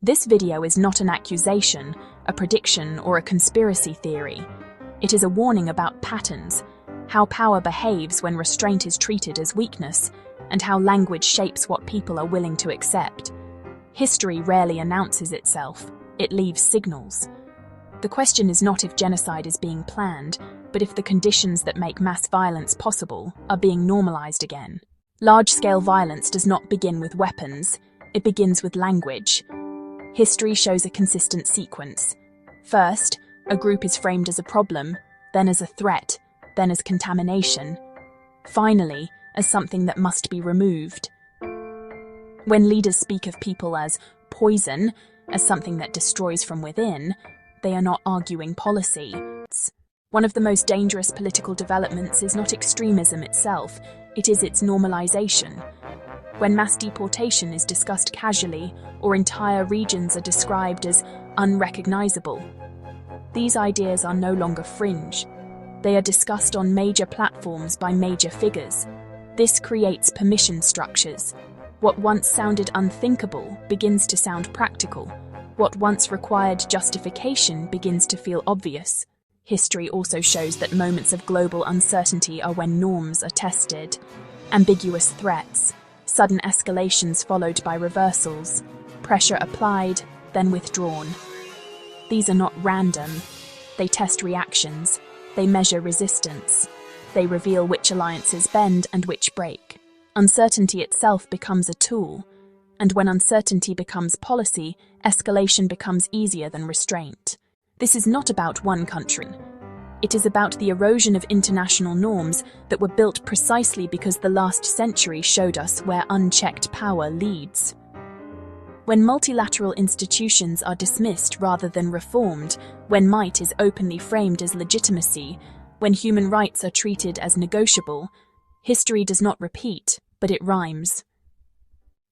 This video is not an accusation, a prediction, or a conspiracy theory. It is a warning about patterns, how power behaves when restraint is treated as weakness, and how language shapes what people are willing to accept. History rarely announces itself, it leaves signals. The question is not if genocide is being planned, but if the conditions that make mass violence possible are being normalized again. Large-scale violence does not begin with weapons, it begins with language. History shows a consistent sequence. First, a group is framed as a problem, then as a threat, then as contamination. Finally, as something that must be removed. When leaders speak of people as poison, as something that destroys from within, they are not arguing policy. One of the most dangerous political developments is not extremism itself, it is its normalization. When mass deportation is discussed casually, or entire regions are described as unrecognizable, these ideas are no longer fringe. They are discussed on major platforms by major figures. This creates permission structures. What once sounded unthinkable begins to sound practical. What once required justification begins to feel obvious. History also shows that moments of global uncertainty are when norms are tested. Ambiguous threats, sudden escalations followed by reversals, pressure applied, then withdrawn. These are not random. They test reactions. They measure resistance. They reveal which alliances bend and which break. Uncertainty itself becomes a tool. And when uncertainty becomes policy, escalation becomes easier than restraint. This is not about one country. It is about the erosion of international norms that were built precisely because the last century showed us where unchecked power leads. When multilateral institutions are dismissed rather than reformed, when might is openly framed as legitimacy, when human rights are treated as negotiable, history does not repeat, but it rhymes.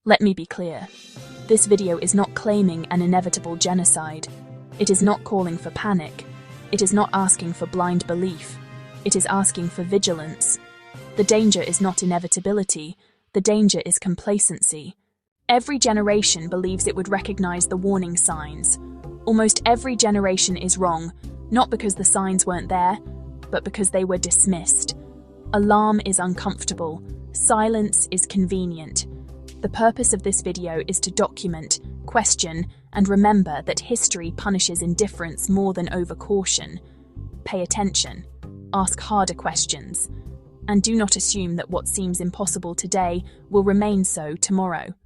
Let me be clear. This video is not claiming an inevitable genocide. It is not calling for panic. It is not asking for blind belief. It is asking for vigilance. The danger is not inevitability. The danger is complacency. Every generation believes it would recognize the warning signs. Almost every generation is wrong, not because the signs weren't there, but because they were dismissed. Alarm is uncomfortable. Silence is convenient. The purpose of this video is to document, question, and remember that history punishes indifference more than overcaution. Pay attention, ask harder questions, and do not assume that what seems impossible today will remain so tomorrow.